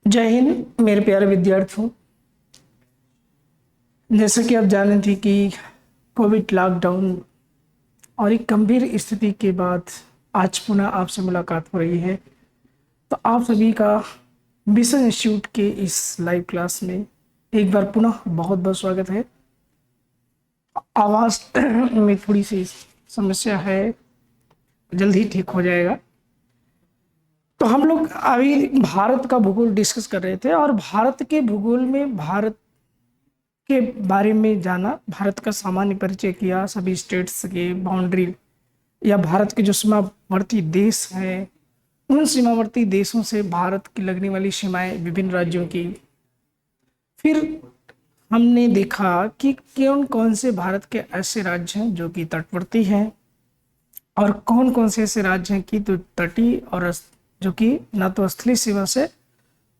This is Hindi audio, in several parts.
जय हिंद मेरे प्यारे विद्यार्थियों। जैसे कि आप जाने थे कि कोविड लॉकडाउन और एक गंभीर स्थिति के बाद आज पुनः आपसे मुलाकात हो रही है। तो आप सभी का मिशन इंस्टीट्यूट के इस लाइव क्लास में एक बार पुनः बहुत बहुत स्वागत है। आवाज़ में थोड़ी सी समस्या है, जल्द ही ठीक हो जाएगा। तो हम लोग अभी भारत का भूगोल डिस्कस कर रहे थे और भारत के भूगोल में भारत के बारे में जाना, भारत का सामान्य परिचय किया, सभी स्टेट्स के बाउंड्री या भारत के जो सीमावर्ती देश हैं उन सीमावर्ती देशों से भारत की लगने वाली सीमाएं विभिन्न राज्यों की। फिर हमने देखा कि कौन कौन से भारत के ऐसे राज्य हैं जो कि तटवर्ती हैं और कौन कौन से ऐसे राज्य हैं कि तो तटीय और जो कि ना तो स्थलीय सीमा से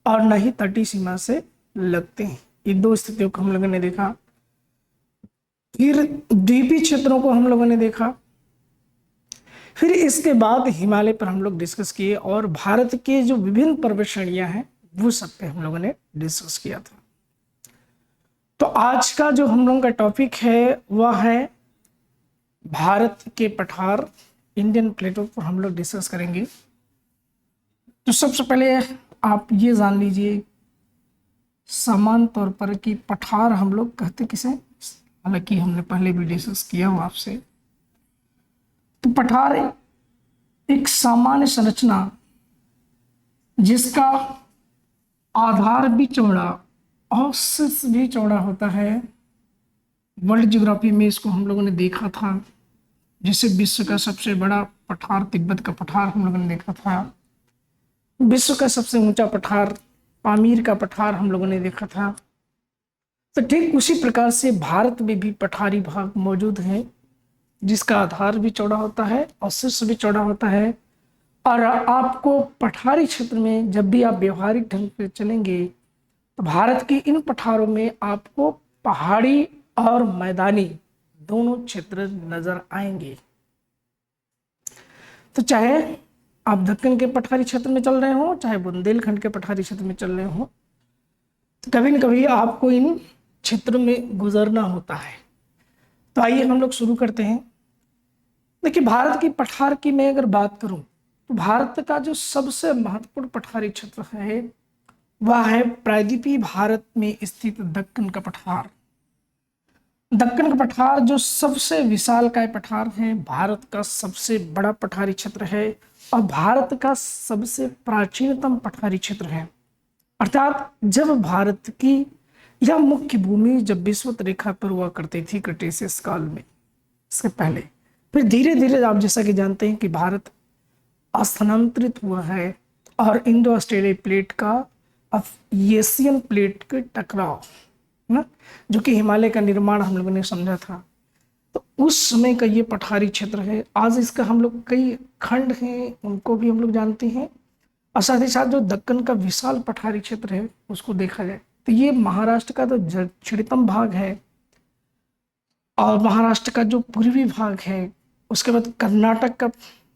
और न ही तटीय सीमा से लगते हैं। ये दो स्थितियों को हम लोगों ने देखा। फिर द्वीपीय क्षेत्रों को हम लोगों ने देखा। फिर इसके बाद हिमालय पर हम लोग डिस्कस किए और भारत के जो विभिन्न पर्वत श्रेणियां हैं वो सब पे हम लोगों ने डिस्कस किया था। तो आज का जो हम लोगों का टॉपिक है वह है भारत के पठार, इंडियन प्लेटों पर हम लोग डिस्कस करेंगे। तो सबसे पहले आप ये जान लीजिए सामान्य तौर पर कि पठार हम लोग कहते किसे, हालांकि हमने पहले भी डिस्कस किया हुआ आपसे। तो पठार एक सामान्य संरचना जिसका आधार भी चौड़ा और शीर्ष भी चौड़ा होता है। वर्ल्ड ज्योग्राफी में इसको हम लोगों ने देखा था, जिसे विश्व का सबसे बड़ा पठार तिब्बत का पठार हम लोगों ने देखा था। विश्व का सबसे ऊंचा पठार पामीर का पठार हम लोगों ने देखा था। तो ठीक उसी प्रकार से भारत में भी पठारी भाग मौजूद है जिसका आधार भी चौड़ा होता है और शीर्ष भी चौड़ा होता है। और आपको पठारी क्षेत्र में जब भी आप व्यवहारिक ढंग से चलेंगे तो भारत के इन पठारों में आपको पहाड़ी और मैदानी दोनों क्षेत्र नजर आएंगे। तो चाहे आप दक्कन के पठारी क्षेत्र में चल रहे हो, चाहे बुंदेलखंड के पठारी क्षेत्र में चल रहे हो, तो कभी न कभी आपको इन क्षेत्रों में गुजरना होता है। तो आइए हम लोग शुरू करते हैं। देखिए, भारत की पठार की मैं अगर बात करूं तो भारत का जो सबसे महत्वपूर्ण पठारी क्षेत्र है वह है प्रायद्वीपीय भारत में स्थित दक्कन का पठार। दक्कन का पठार जो सबसे विशालकाय पठार है, भारत का सबसे बड़ा पठारी क्षेत्र है और भारत का सबसे प्राचीनतम पठारी क्षेत्र है। अर्थात जब भारत की यह मुख्य भूमि जब विषुवत रेखा पर हुआ करती थी क्रिटेशियस काल में, इसके पहले फिर धीरे धीरे आप जैसा कि जानते हैं कि भारत स्थानांतरित हुआ है और इंडो ऑस्ट्रेलियाई प्लेट का एशियन प्लेट के टकराव ना, जो कि हिमालय का निर्माण हम लोगों ने समझा था। तो उस समय का ये पठारी क्षेत्र है। आज इसका हम लोग कई खंड हैं उनको भी हम लोग जानते हैं और साथ ही साथ जो दक्कन का विशाल पठारी क्षेत्र है उसको देखा जाए तो ये महाराष्ट्र का तो दक्षिणतम भाग है और महाराष्ट्र का जो पूर्वी भाग है, उसके बाद कर्नाटक का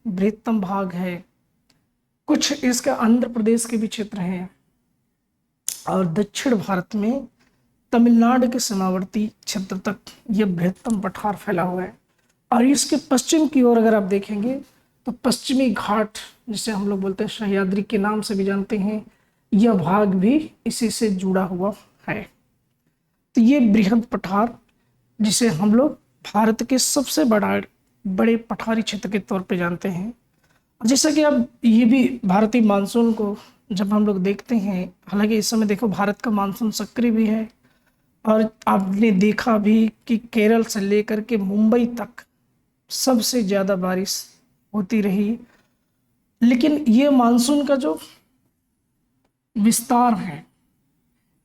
बृहत्तम भाग है, कुछ इसका आंध्र प्रदेश के भी क्षेत्र हैं और दक्षिण भारत में तमिलनाडु के सीमावर्ती क्षेत्र तक यह बृहत्तम पठार फैला हुआ है। और इसके पश्चिम की ओर अगर आप देखेंगे तो पश्चिमी घाट, जिसे हम लोग बोलते हैं सह्याद्री के नाम से भी जानते हैं, यह भाग भी इसी से जुड़ा हुआ है। तो ये बृहद पठार जिसे हम लोग भारत के सबसे बड़े पठारी क्षेत्र के तौर पे जानते हैं। जैसा कि अब ये भी भारतीय मानसून को जब हम लोग देखते हैं, हालांकि इस समय देखो भारत का मानसून सक्रिय भी है और आपने देखा भी कि केरल से लेकर के मुंबई तक सबसे ज़्यादा बारिश होती रही। लेकिन ये मानसून का जो विस्तार है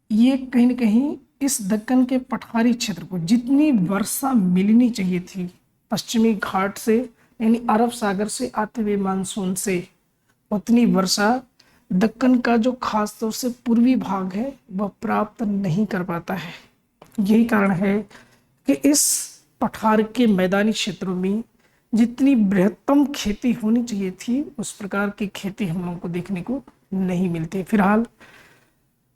ये कहीं न कहीं इस दक्कन के पठारी क्षेत्र को जितनी वर्षा मिलनी चाहिए थी पश्चिमी घाट से यानी अरब सागर से आते हुए मानसून से, उतनी वर्षा दक्कन का जो खास तौर से पूर्वी भाग है वह प्राप्त नहीं कर पाता है। यही कारण है कि इस पठार के मैदानी क्षेत्रों में जितनी बृहत्तम खेती होनी चाहिए थी उस प्रकार की खेती हम लोगों को देखने को नहीं मिलती। फिलहाल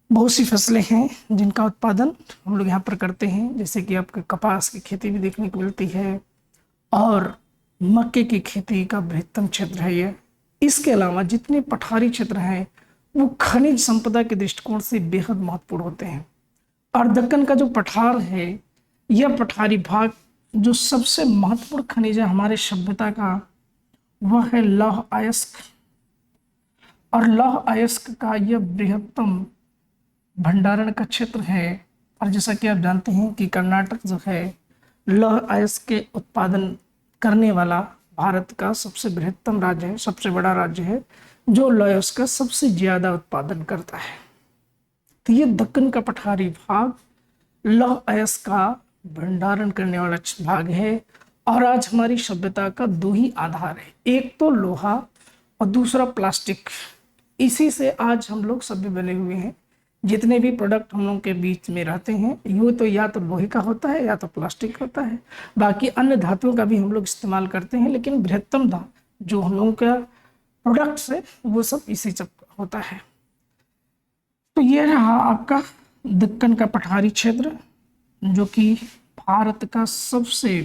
बहुत सी फसलें हैं जिनका उत्पादन हम लोग यहाँ पर करते हैं, जैसे कि आपके कपास की खेती भी देखने को मिलती है और मक्के की खेती का बृहत्तम क्षेत्र है ये। इसके अलावा जितने पठारी क्षेत्र हैं वो खनिज संपदा के दृष्टिकोण से बेहद महत्वपूर्ण होते हैं। और दक्कन का जो पठार है, यह पठारी भाग जो सबसे महत्वपूर्ण खनिज है हमारे सभ्यता का, वह है लौह अयस्क। और लौह अयस्क का यह बृहत्तम भंडारण का क्षेत्र है। और जैसा कि आप जानते हैं कि कर्नाटक जो है लौह अयस्क के उत्पादन करने वाला भारत का सबसे बृहत्तम राज्य है, सबसे बड़ा राज्य है जो लौह अयस्क का सबसे ज्यादा उत्पादन करता है। तो ये दक्कन का पठारी भाग लौह अयस्क का भंडारण करने वाला भाग है। और आज हमारी सभ्यता का दो ही आधार है, एक तो लोहा और दूसरा प्लास्टिक। इसी से आज हम लोग सभ्य बने हुए हैं। जितने भी प्रोडक्ट हम लोग के बीच में रहते हैं यूँ तो या तो लोहे का होता है या तो प्लास्टिक होता है, बाकी अन्य धातुओं का भी हम लोग इस्तेमाल करते हैं, लेकिन बृहत्तम धातु जो हम लोगों का प्रोडक्ट्स है वो सब इसी सब होता है। तो ये रहा आपका दक्कन का पठारी क्षेत्र जो कि भारत का सबसे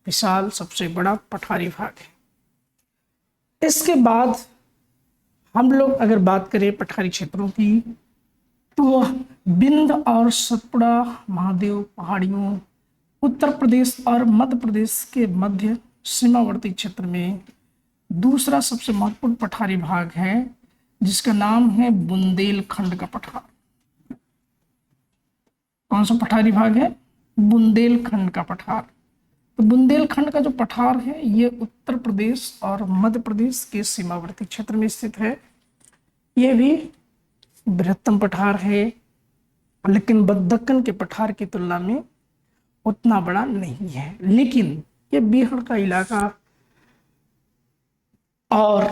विशाल सबसे बड़ा पठारी भाग है। इसके बाद हम लोग अगर बात करें पठारी क्षेत्रों की तो विंध्य और सतपुड़ा महादेव पहाड़ियों उत्तर प्रदेश और मध्य प्रदेश के मध्य सीमावर्ती क्षेत्र में दूसरा सबसे महत्वपूर्ण पठारी भाग है जिसका नाम है बुंदेलखंड का पठार। कौन सा पठारी भाग है? बुंदेलखंड का पठार। तो बुंदेलखंड का जो पठार है ये उत्तर प्रदेश और मध्य प्रदेश के सीमावर्ती क्षेत्र में स्थित है। ये भी बृहत्तम पठार है, लेकिन दक्कन के पठार की तुलना में उतना बड़ा नहीं है। लेकिन ये बिहार का इलाका और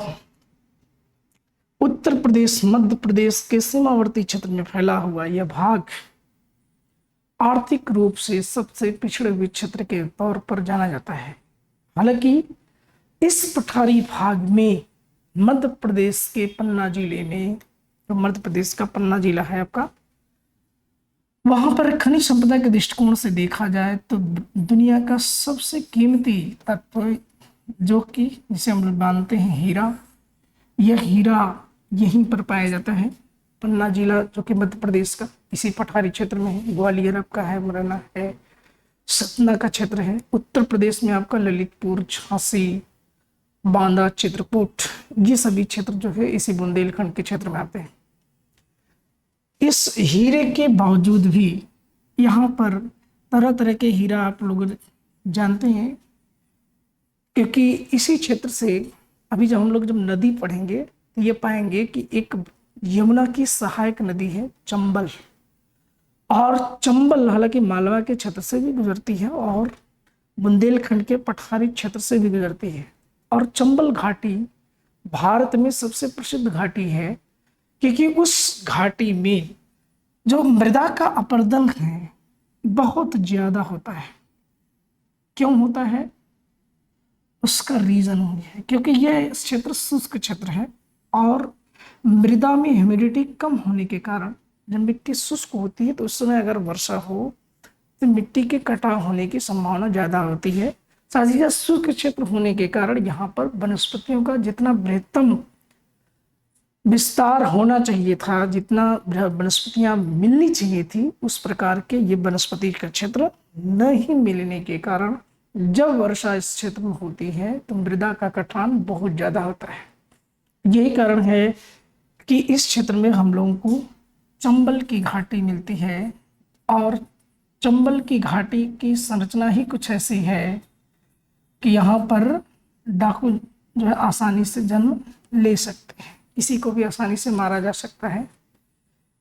उत्तर प्रदेश मध्य प्रदेश के सीमावर्ती क्षेत्र में फैला हुआ यह भाग आर्थिक रूप से सबसे पिछड़े हुए क्षेत्र के तौर पर जाना जाता है। हालांकि इस पठारी भाग में मध्य प्रदेश के पन्ना जिले में, तो मध्य प्रदेश का पन्ना जिला है आपका, वहां पर खनिज संपदा के दृष्टिकोण से देखा जाए तो दुनिया का सबसे कीमती तत्व जो कि जिसे हम लोग मानते हैं हीरा, यह हीरा यहीं पर पाया जाता है। पन्ना जिला जो कि मध्य प्रदेश का इसी पठारी क्षेत्र में है। ग्वालियर आपका है, मुरैना है, सतना का क्षेत्र है। उत्तर प्रदेश में आपका ललितपुर, झांसी, बांदा, चित्रकूट, ये सभी क्षेत्र जो है इसी बुंदेलखंड के क्षेत्र में आते हैं। इस हीरे के बावजूद भी यहाँ पर तरह तरह के हीरा आप लोग जानते हैं, क्योंकि इसी क्षेत्र से अभी जब हम लोग नदी पढ़ेंगे तो ये पाएंगे कि एक यमुना की सहायक नदी है चंबल। और चंबल हालांकि मालवा के क्षेत्र से भी गुजरती है और बुंदेलखंड के पठारी क्षेत्र से भी गुजरती है। और चंबल घाटी भारत में सबसे प्रसिद्ध घाटी है क्योंकि उस घाटी में जो मृदा का अपरदन है बहुत ज्यादा होता है। क्यों होता है? उसका रीजन ये है क्योंकि यह क्षेत्र शुष्क क्षेत्र है और मृदा में ह्यूमिडिटी कम होने के कारण जब मिट्टी शुष्क होती है तो उस समय अगर वर्षा हो तो मिट्टी के कटाव होने की संभावना ज़्यादा होती है। साथ ही साथ शुष्क क्षेत्र होने के कारण यहाँ पर वनस्पतियों का जितना बृहत्तम विस्तार होना चाहिए था, जितना वनस्पतियाँ मिलनी चाहिए थी, उस प्रकार के ये वनस्पति का क्षेत्र नहीं मिलने के कारण जब वर्षा इस क्षेत्र में होती है तो मृदा का कटान बहुत ज़्यादा होता है। यही कारण है कि इस क्षेत्र में हम लोगों को चंबल की घाटी मिलती है। और चंबल की घाटी की संरचना ही कुछ ऐसी है कि यहाँ पर डाकू जो है आसानी से जन्म ले सकते हैं, किसी को भी आसानी से मारा जा सकता है।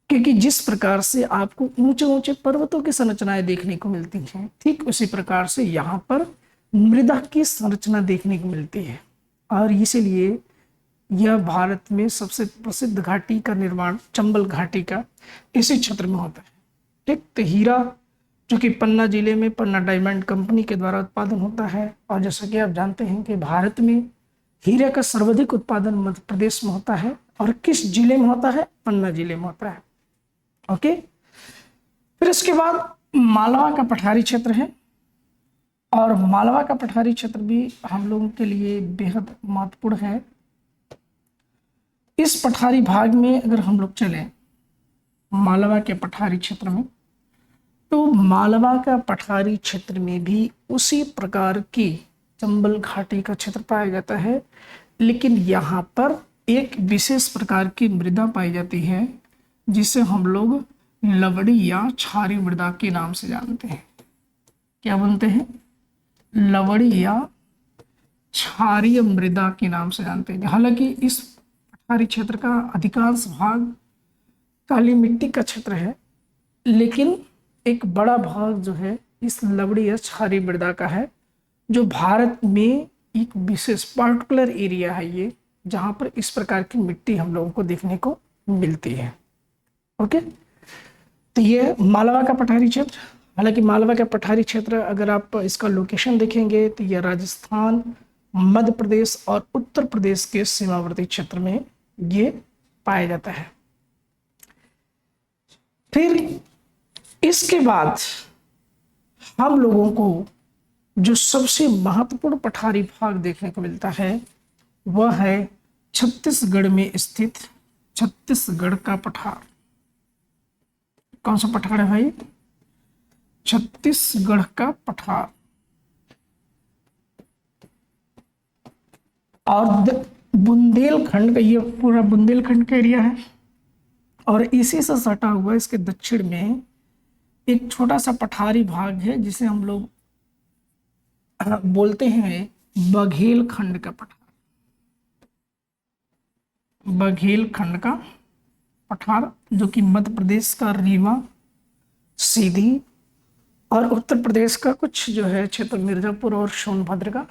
क्योंकि जिस प्रकार से आपको ऊंचे ऊंचे पर्वतों की संरचनाएं देखने को मिलती हैं, ठीक उसी प्रकार से यहाँ पर मृदा की संरचना देखने को मिलती है। और इसीलिए यह भारत में सबसे प्रसिद्ध घाटी का निर्माण चंबल घाटी का इसी क्षेत्र में होता है। ठीक, तो हीरा जो कि पन्ना जिले में पन्ना डायमंड कंपनी के द्वारा उत्पादन होता है। और जैसा कि आप जानते हैं कि भारत में हीरे का सर्वाधिक उत्पादन मध्य प्रदेश में होता है। और किस जिले में होता है? पन्ना जिले में होता है। ओके, फिर इसके बाद मालवा का पठारी क्षेत्र है। और मालवा का पठारी क्षेत्र भी हम लोगों के लिए बेहद महत्वपूर्ण है। इस पठारी भाग में अगर हम लोग चलें मालवा के पठारी क्षेत्र में, तो मालवा का पठारी क्षेत्र में भी उसी प्रकार की चंबल घाटी का क्षेत्र पाया जाता है, लेकिन यहाँ पर एक विशेष प्रकार की मृदा पाई जाती है जिसे हम लोग लवड़ी या क्षारीय मृदा के नाम से जानते हैं। क्या बोलते हैं? लवड़ी या क्षारीय मृदा के नाम से जानते हैं। हालांकि इस पठारी क्षेत्र का अधिकांश भाग काली मिट्टी का क्षेत्र है, लेकिन एक बड़ा भाग जो है इस लवड़ी या क्षारीय मृदा का है, जो भारत में एक विशेष पार्टिकुलर एरिया है ये, जहां पर इस प्रकार की मिट्टी हम लोगों को देखने को मिलती है। ओके, तो ये मालवा का पठारी क्षेत्र। हालांकि मालवा का पठारी क्षेत्र अगर आप इसका लोकेशन देखेंगे तो यह राजस्थान, मध्य प्रदेश और उत्तर प्रदेश के सीमावर्ती क्षेत्र में ये पाया जाता है। फिर इसके बाद हम लोगों को जो सबसे महत्वपूर्ण पठारी भाग देखने को मिलता है वह है छत्तीसगढ़ में स्थित छत्तीसगढ़ का पठार। कौन सा पठार है भाई? छत्तीसगढ़ का पठार। और बुंदेलखंड का, ये पूरा बुंदेलखंड का एरिया है। और इसी से सटा हुआ इसके दक्षिण में एक छोटा सा पठारी भाग है जिसे हम लोग बोलते हैं बघेलखंड का पठार। बघेलखंड का पठार, जो कि मध्य प्रदेश का रीवा, सीधी और उत्तर प्रदेश का कुछ जो है क्षेत्र मिर्जापुर और सोनभद्र का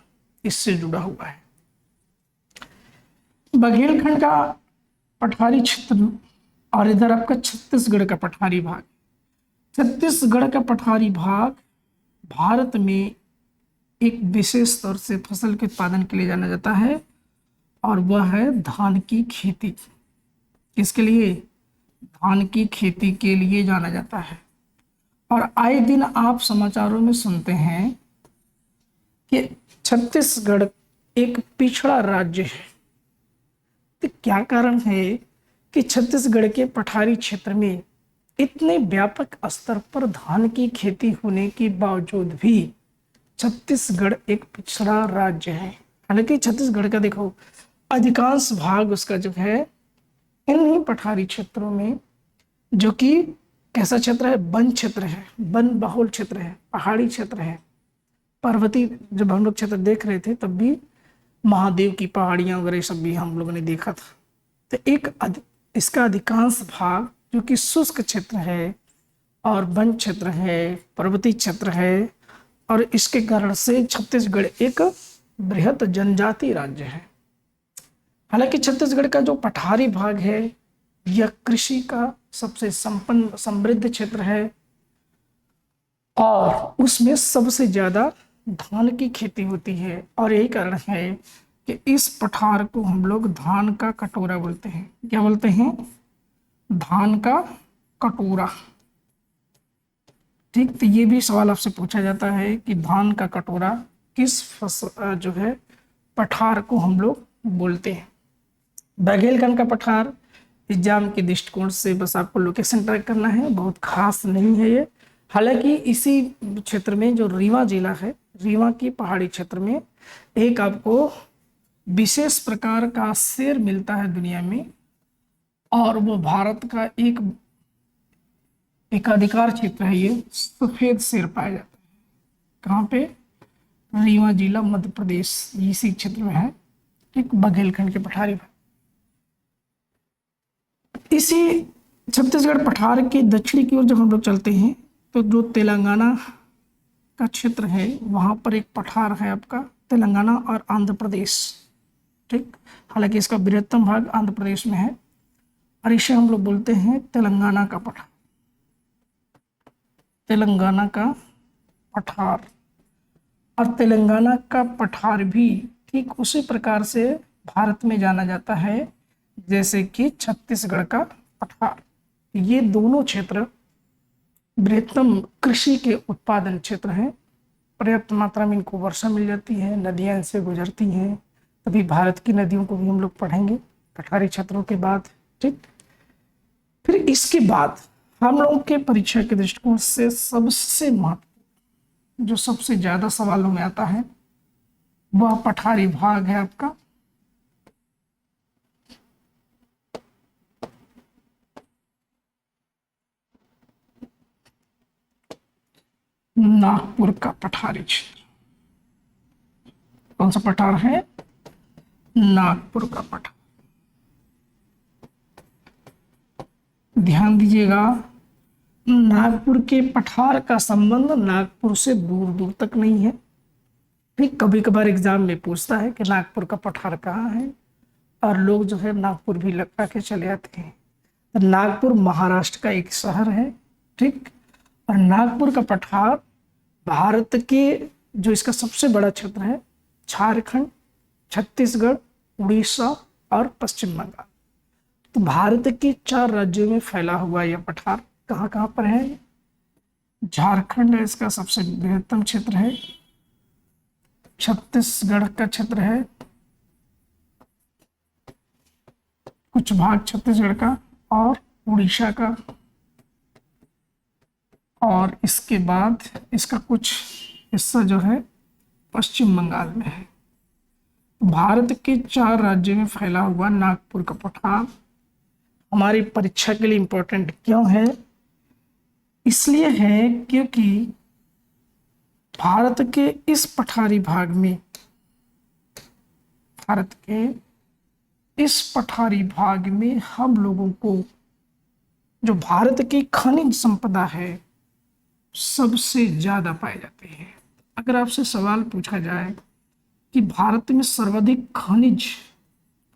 इससे जुड़ा हुआ है। बघेलखंड का पठारी क्षेत्र और इधर आपका छत्तीसगढ़ का पठारी भाग। छत्तीसगढ़ का पठारी भाग भारत में एक विशेष तौर से फसल के उत्पादन के लिए जाना जाता है, और वह है धान की खेती। किसके लिए? धान की खेती के लिए जाना जाता है। और आए दिन आप समाचारों में सुनते हैं कि छत्तीसगढ़ एक पिछड़ा राज्य है। तो क्या कारण है कि छत्तीसगढ़ के पठारी क्षेत्र में इतने व्यापक स्तर पर धान की खेती होने के बावजूद भी छत्तीसगढ़ एक पिछड़ा राज्य है? हालांकि छत्तीसगढ़ का देखो अधिकांश भाग उसका जो है इन्हीं पठारी क्षेत्रों में, जो कि कैसा क्षेत्र है? वन क्षेत्र है, वन बहुल क्षेत्र है, पहाड़ी क्षेत्र है, पर्वतीय। जब हम लोग क्षेत्र देख रहे थे तब भी महादेव की पहाड़ियां वगैरह सब भी हम लोगों ने देखा था। तो इसका अधिकांश भाग जो कि शुष्क क्षेत्र है और वन क्षेत्र है, पर्वतीय क्षेत्र है, और इसके कारण से छत्तीसगढ़ एक बृहत जनजाति राज्य है। हालांकि छत्तीसगढ़ का जो पठारी भाग है यह कृषि का सबसे संपन्न समृद्ध क्षेत्र है, और उसमें सबसे ज्यादा धान की खेती होती है। और यही कारण है कि इस पठार को हम लोग धान का कटोरा बोलते हैं। क्या बोलते हैं? धान का कटोरा। ठीक, तो ये भी सवाल आपसे पूछा जाता है कि धान का कटोरा किस फसल जो है पठार को हम लोग बोलते हैं। बघेलखंड का पठार एग्जाम के दृष्टिकोण से बस आपको लोकेशन ट्रैक करना है, बहुत खास नहीं है ये। हालांकि इसी क्षेत्र में जो रीवा जिला है, रीवा की पहाड़ी क्षेत्र में एक आपको विशेष प्रकार का शेर मिलता है दुनिया में, और वो भारत का एक एकाधिकार क्षेत्र है। ये सफेद शेर पाया जाता है। कहाँ पे? रीवा जिला, मध्य प्रदेश, इसी क्षेत्र में है। ठीक, बघेलखंड के पठारी भाग। इसी छत्तीसगढ़ पठार के दक्षिणी की ओर जब हम लोग चलते हैं तो जो तेलंगाना का क्षेत्र है वहां पर एक पठार है आपका, तेलंगाना और आंध्र प्रदेश। ठीक, हालांकि इसका बृहत्तम भाग आंध्र प्रदेश में है, और इसे हम लोग बोलते हैं तेलंगाना का पठार। तेलंगाना का पठार। और तेलंगाना का पठार भी ठीक उसी प्रकार से भारत में जाना जाता है जैसे कि छत्तीसगढ़ का पठार। ये दोनों क्षेत्र बृहत्तम कृषि के उत्पादन क्षेत्र हैं। पर्याप्त मात्रा में इनको वर्षा मिल जाती है, नदियां इनसे गुजरती हैं। तभी भारत की नदियों को भी हम लोग पढ़ेंगे पठारी क्षेत्रों के बाद। ठीक, फिर इसके बाद हम लोगों के परीक्षा के दृष्टिकोण से सबसे महत्वपूर्ण, जो सबसे ज्यादा सवालों में आता है, वह पठारी भाग है आपका नागपुर का पठारी क्षेत्र। कौन सा पठार है? नागपुर का पठार। ध्यान दीजिएगा, नागपुर के पठार का संबंध नागपुर से दूर दूर तक नहीं है। ठीक, कभी कभार एग्जाम में पूछता है कि नागपुर का पठार कहाँ है, और लोग जो है नागपुर भी लगा के चले आते हैं। तो नागपुर महाराष्ट्र का एक शहर है। ठीक, और नागपुर का पठार भारत के जो इसका सबसे बड़ा क्षेत्र है, झारखंड, छत्तीसगढ़, उड़ीसा और पश्चिम बंगाल, तो भारत के 4 राज्यों में फैला हुआ यह पठार कहाँ कहाँ पर है? झारखंड है इसका सबसे बृहत्तम क्षेत्र है, छत्तीसगढ़ का क्षेत्र है, कुछ भाग छत्तीसगढ़ का और उड़ीसा का, और इसके बाद इसका कुछ हिस्सा जो है पश्चिम बंगाल में है। भारत के 4 राज्यों में फैला हुआ नागपुर का पठार हमारी परीक्षा के लिए इंपॉर्टेंट क्यों है? इसलिए है क्योंकि भारत के इस पठारी भाग में, भारत के इस पठारी भाग में हम लोगों को जो भारत की खनिज संपदा है सबसे ज्यादा पाए जाते हैं। अगर आपसे सवाल पूछा जाए कि भारत में सर्वाधिक खनिज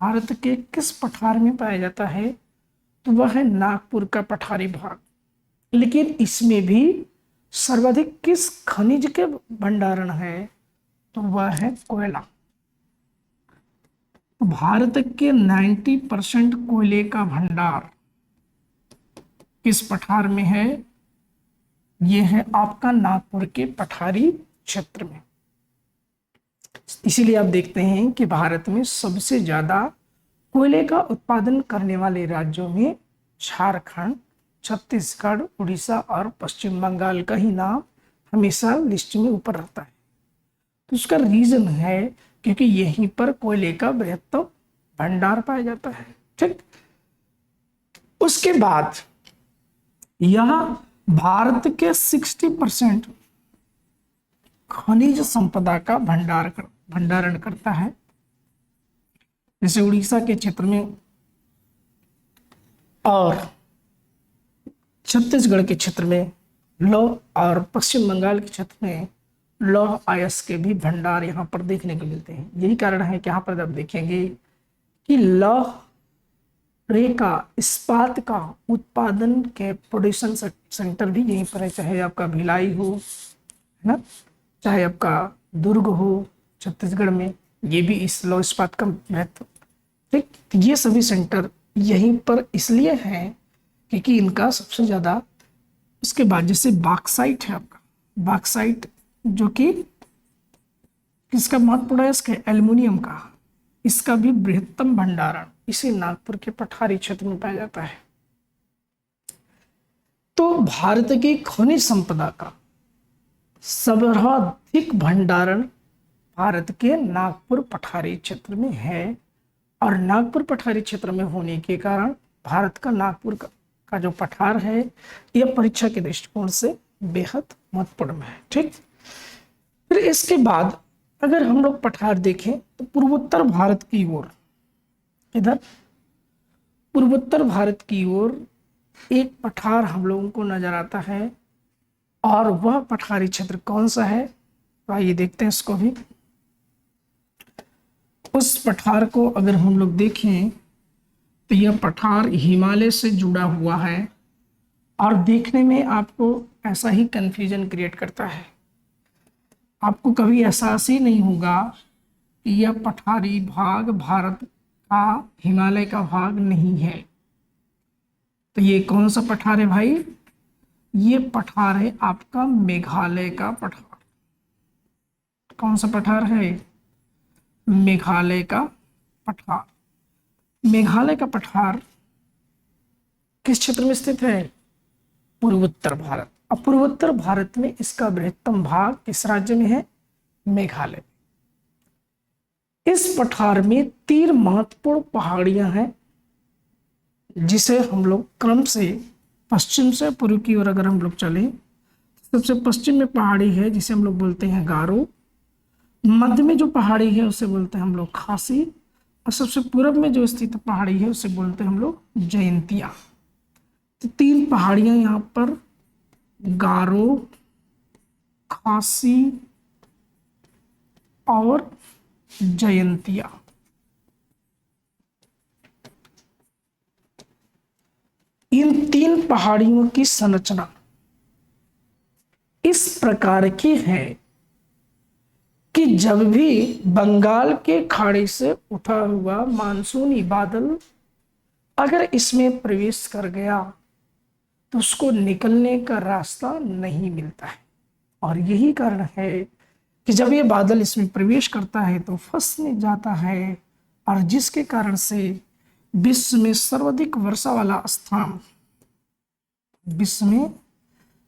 भारत के किस पठार में पाया जाता है, तो वह है नागपुर का पठारी भाग। लेकिन इसमें भी सर्वाधिक किस खनिज के भंडारण है, तो वह है कोयला। भारत के 90% कोयले का भंडार किस पठार में है? यह है आपका नागपुर के पठारी क्षेत्र में। इसीलिए आप देखते हैं कि भारत में सबसे ज्यादा कोयले का उत्पादन करने वाले राज्यों में झारखंड, छत्तीसगढ़, उड़ीसा और पश्चिम बंगाल का ही नाम हमेशा लिस्ट में ऊपर रहता है। तो उसका रीजन है क्योंकि यहीं पर कोयले का बृहत्तम भंडार पाया जाता है। ठीक, उसके बाद यह भारत के 60% खनिज संपदा का भंडारण करता है। जैसे उड़ीसा के क्षेत्र में और छत्तीसगढ़ के क्षेत्र में लौह, और पश्चिम बंगाल के क्षेत्र में लौह अयस्क के भी भंडार यहाँ पर देखने को मिलते हैं। यही कारण है कि यहाँ पर जब देखेंगे कि लौह रेखा इस्पात का उत्पादन के प्रोडक्शन सेंटर भी यहीं पर है, चाहे आपका भिलाई हो, है ना, चाहे आपका दुर्ग हो छत्तीसगढ़ में, ये भी इस लौह इस्पात का महत्व। ठीक, ये सभी सेंटर यहीं पर इसलिए हैं क्योंकि इनका सबसे ज्यादा, उसके बाद जैसे बॉक्साइट है आपका, बॉक्साइट जो कि किसका महत्वपूर्ण है? इसके एल्युमिनियम का, इसका भी बृहत्तम भंडारण इसी नागपुर के पठारी क्षेत्र में पाया जाता है। तो भारत की खनिज संपदा का सर्वाधिक भंडारण भारत के नागपुर पठारी क्षेत्र में है, और नागपुर पठारी क्षेत्र में होने के कारण भारत का नागपुर का जो पठार है यह परीक्षा के दृष्टिकोण से बेहद महत्वपूर्ण है। ठीक, फिर इसके बाद अगर हम लोग पठार देखें तो पूर्वोत्तर भारत की ओर, इधर पूर्वोत्तर भारत की ओर एक पठार हम लोगों को नजर आता है, और वह पठारी क्षेत्र कौन सा है? तो आइए देखते हैं इसको भी। उस पठार को अगर हम लोग देखें तो यह पठार हिमालय से जुड़ा हुआ है, और देखने में आपको ऐसा ही कंफ्यूजन क्रिएट करता है। आपको कभी एहसास ही नहीं होगा कि यह पठारी भाग भारत का हिमालय का भाग नहीं है। तो ये कौन सा पठार है भाई? ये पठार है आपका मेघालय का पठार। कौन सा पठार है? मेघालय का पठार। मेघालय का पठार किस क्षेत्र में स्थित है? पूर्वोत्तर भारत। अब पूर्वोत्तर भारत में इसका बृहत्तम भाग किस राज्य में है? मेघालय। इस पठार में 3 महत्वपूर्ण पहाड़ियां हैं, जिसे हम लोग क्रम से पश्चिम से पूर्व की ओर अगर हम लोग चलें, सबसे पश्चिम में पहाड़ी है जिसे हम लोग बोलते हैं गारो, मध्य में जो पहाड़ी है उसे बोलते हैं हम लोग खासी, और सबसे पूर्व में जो स्थित पहाड़ी है उसे बोलते हैं हम लोग जयंतिया। तो 3 पहाड़ियां यहाँ पर, गारो, खासी और जयंतिया। इन 3 पहाड़ियों की संरचना इस प्रकार की है कि जब भी बंगाल के खाड़ी से उठा हुआ मानसूनी बादल अगर इसमें प्रवेश कर गया तो उसको निकलने का रास्ता नहीं मिलता है। और यही कारण है कि जब ये बादल इसमें प्रवेश करता है तो फंसने जाता है, और जिसके कारण से विश्व में सर्वाधिक वर्षा वाला स्थान, विश्व में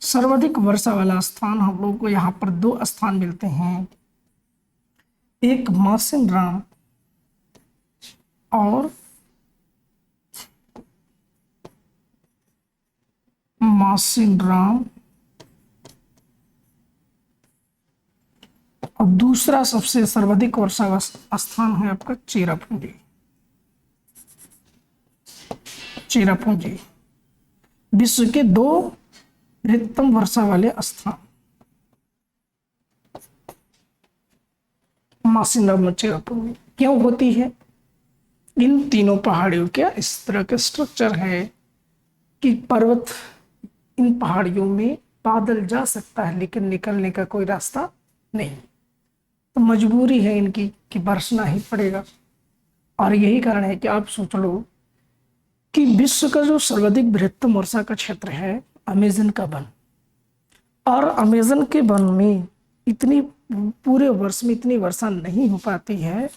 सर्वाधिक वर्षा वाला स्थान हम लोगों को यहाँ पर 2 स्थान मिलते हैं, एक मासिनराम और और दूसरा सबसे सर्वाधिक वर्षा का स्थान है आपका चेरापूंजी। चेरापूंजी विश्व के 2 अधिकतम वर्षा वाले स्थान, मासिनराम और चेरापूंजी। क्यों होती है? इन तीनों पहाड़ियों के इस तरह के स्ट्रक्चर है कि पर्वत, इन पहाड़ियों में बादल जा सकता है लेकिन निकलने का कोई रास्ता नहीं, तो मजबूरी है इनकी कि बरसना ही पड़ेगा। और यही कारण है कि आप सोच लो कि विश्व का जो सर्वाधिक बृहत्तम वर्षा का क्षेत्र है अमेज़न का वन, और अमेज़न के वन में इतनी पूरे वर्ष में इतनी वर्षा नहीं हो पाती है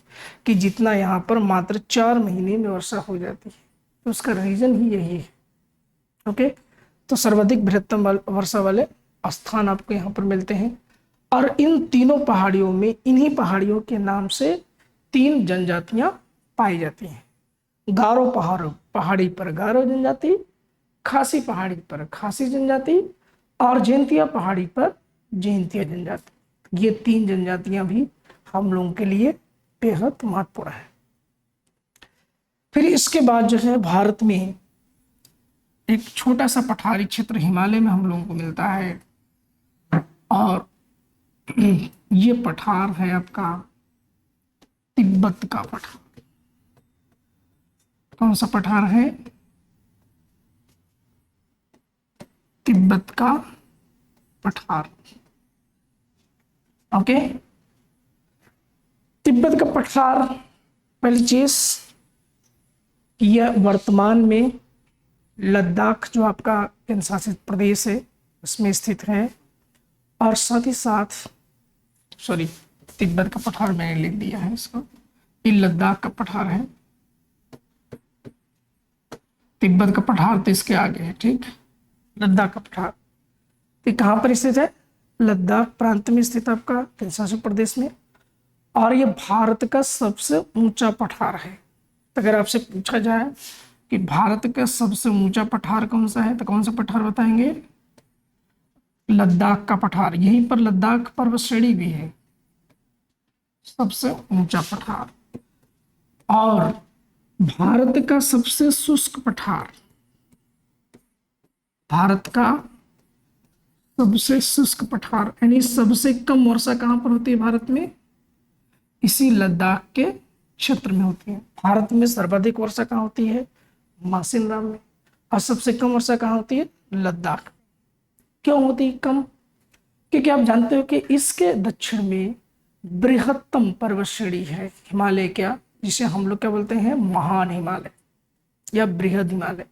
कि जितना यहाँ पर मात्र 4 महीने में वर्षा हो जाती है। तो उसका रीजन ही यही है। ओके, तो सर्वाधिक बृहत्तम वर्षा वाले स्थान आपको यहाँ पर मिलते हैं। और इन तीनों पहाड़ियों में, इन्हीं पहाड़ियों के नाम से 3 जनजातियां पाई जाती हैं। गारो पहाड़ी पर गारो जनजाति, खासी पहाड़ी पर खासी जनजाति, और जयंतिया पहाड़ी पर जयंतिया जनजाति। ये 3 जनजातियां भी हम लोगों के लिए बेहद महत्वपूर्ण है। फिर इसके बाद जो है भारत में एक छोटा सा पठारी क्षेत्र हिमालय में हम लोगों को मिलता है, और ये पठार है आपका तिब्बत का पठार। कौन सा पठार है? तिब्बत का पठार। ओके, तिब्बत का पठार, पहली चीज यह वर्तमान में लद्दाख जो आपका केंद्र शासित प्रदेश है उसमें स्थित है। और साथ ही साथ तिब्बत का पठार मैंने लिख दिया है इसको, ये लद्दाख का पठार है। तिब्बत का पठार तो इसके आगे है, ठीक। लद्दाख का पठार तो कहाँ पर स्थित है? लद्दाख प्रांत में स्थित आपका केंद्र शासित प्रदेश में। और ये भारत का सबसे ऊंचा पठार है। तो अगर आपसे पूछा जाए कि भारत का सबसे ऊंचा पठार कौन सा है, तो कौन सा पठार बताएंगे? लद्दाख का पठार। यहीं पर लद्दाख पर्वत श्रेणी भी है, सबसे ऊंचा पठार। और भारत का सबसे शुष्क पठार, भारत का सबसे शुष्क पठार, यानी सबसे कम वर्षा कहाँ पर होती है भारत में? इसी लद्दाख के क्षेत्र में होती है। भारत में सर्वाधिक वर्षा कहाँ होती है? मासिनराम में। और सबसे कम वर्षा कहाँ होती है? लद्दाख। क्यों होती है कम? क्योंकि आप जानते हो कि इसके दक्षिण में बृहत्तम पर्वत श्रेणी है हिमालय, क्या जिसे हम लोग क्या बोलते हैं, महान हिमालय या बृहद हिमालय।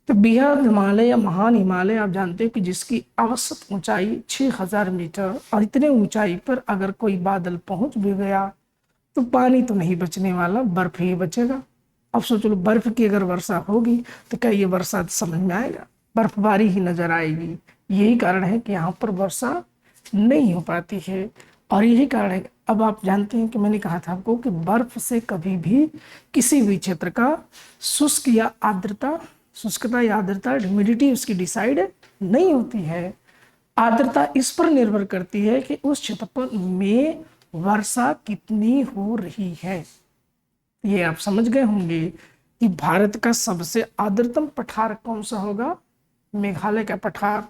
तो बृहद हिमालय या महान हिमालय आप जानते हो कि जिसकी औसत ऊंचाई 6000 मीटर, और इतने ऊंचाई पर अगर कोई बादल पहुंच भी गया तो पानी तो नहीं बचने वाला, बर्फ ही बचेगा। अब सोच लो बर्फ की अगर वर्षा होगी तो क्या ये वर्षा समझ में आएगा? बर्फबारी ही नजर आएगी। यही कारण है कि यहाँ पर वर्षा नहीं हो पाती है। और यही कारण है, अब आप जानते हैं कि मैंने कहा था आपको कि बर्फ से कभी भी किसी भी क्षेत्र का शुष्कता या आर्द्रता, ह्यूमिडिटी उसकी डिसाइड नहीं होती है। आर्द्रता इस पर निर्भर करती है कि उस क्षेत्र में वर्षा कितनी हो रही है। ये आप समझ गए होंगे कि भारत का सबसे आर्द्रतम पठार कौन सा होगा? मेघालय का पठार,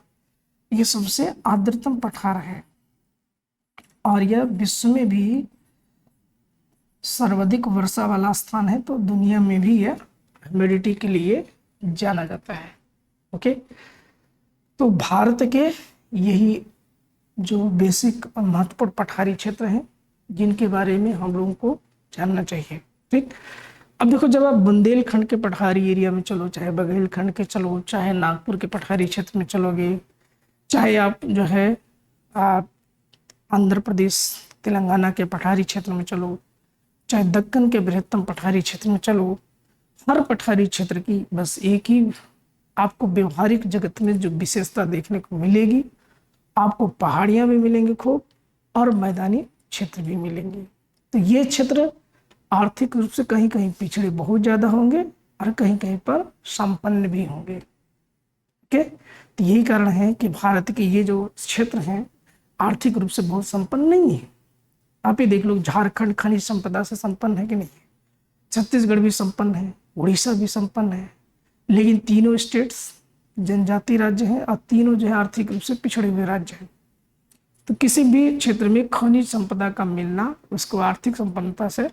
ये सबसे आर्द्रतम पठार है और यह विश्व में भी सर्वाधिक वर्षा वाला स्थान है। तो दुनिया में भी यह ह्यूमिडिटी के लिए जाना जाता है। ओके, तो भारत के यही जो बेसिक और महत्वपूर्ण पठारी क्षेत्र हैं जिनके बारे में हम लोगों को जानना चाहिए। ठीक, अब देखो, जब आप बुंदेलखंड के पठारी एरिया में चलो, चाहे बघेलखंड के चलो, चाहे नागपुर के पठारी क्षेत्र में चलोगे, चाहे आप जो है आप आंध्र प्रदेश तेलंगाना के पठारी क्षेत्र में चलो, चाहे दक्कन के बृहत्तम पठारी क्षेत्र में चलो, हर पठारी क्षेत्र की बस एक ही आपको व्यवहारिक जगत में जो विशेषता देखने को मिलेगी, आपको पहाड़ियाँ भी मिलेंगी खूब और मैदानी क्षेत्र भी मिलेंगे। तो ये क्षेत्र आर्थिक रूप से कहीं कहीं पिछड़े बहुत ज़्यादा होंगे और कहीं कहीं पर संपन्न भी होंगे। ओके, तो यही कारण है कि भारत के ये जो क्षेत्र हैं आर्थिक रूप से बहुत संपन्न नहीं है। आप ही देख लो, झारखंड खनिज संपदा से संपन्न है कि नहीं? छत्तीसगढ़ भी संपन्न है, उड़ीसा भी संपन्न है, लेकिन तीनों स्टेट्स जनजाति राज्य हैं और तीनों जो है आर्थिक रूप से पिछड़े हुए राज्य हैं। तो किसी भी क्षेत्र में खनिज संपदा का मिलना उसको आर्थिक संपन्नता से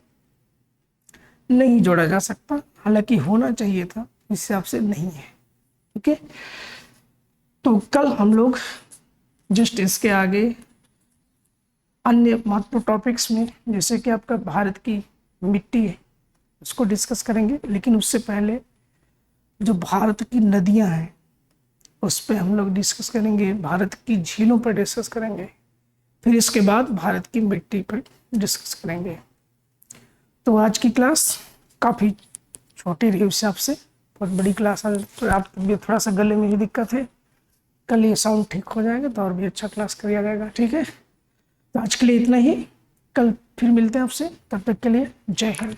नहीं जोड़ा जा सकता, हालांकि होना चाहिए था, इस हिसाब से नहीं है। ओके, तो कल हम लोग जस्ट इसके आगे अन्य महत्वपूर्ण टॉपिक्स में, जैसे कि आपका भारत की मिट्टी है, उसको डिस्कस करेंगे। लेकिन उससे पहले जो भारत की नदियां हैं उस पर हम लोग डिस्कस करेंगे, भारत की झीलों पर डिस्कस करेंगे, फिर इसके बाद भारत की मिट्टी पर डिस्कस करेंगे। तो आज की क्लास काफ़ी छोटी रही उस हिसाब से, बहुत बड़ी क्लास आज, तो आप भी थोड़ा सा गले में ही दिक्कत है, कल ये साउंड ठीक हो जाएगा तो और भी अच्छा क्लास किया जाएगा। ठीक है, तो आज के लिए इतना ही, कल फिर मिलते हैं आपसे, तब तक के लिए जय हिंद।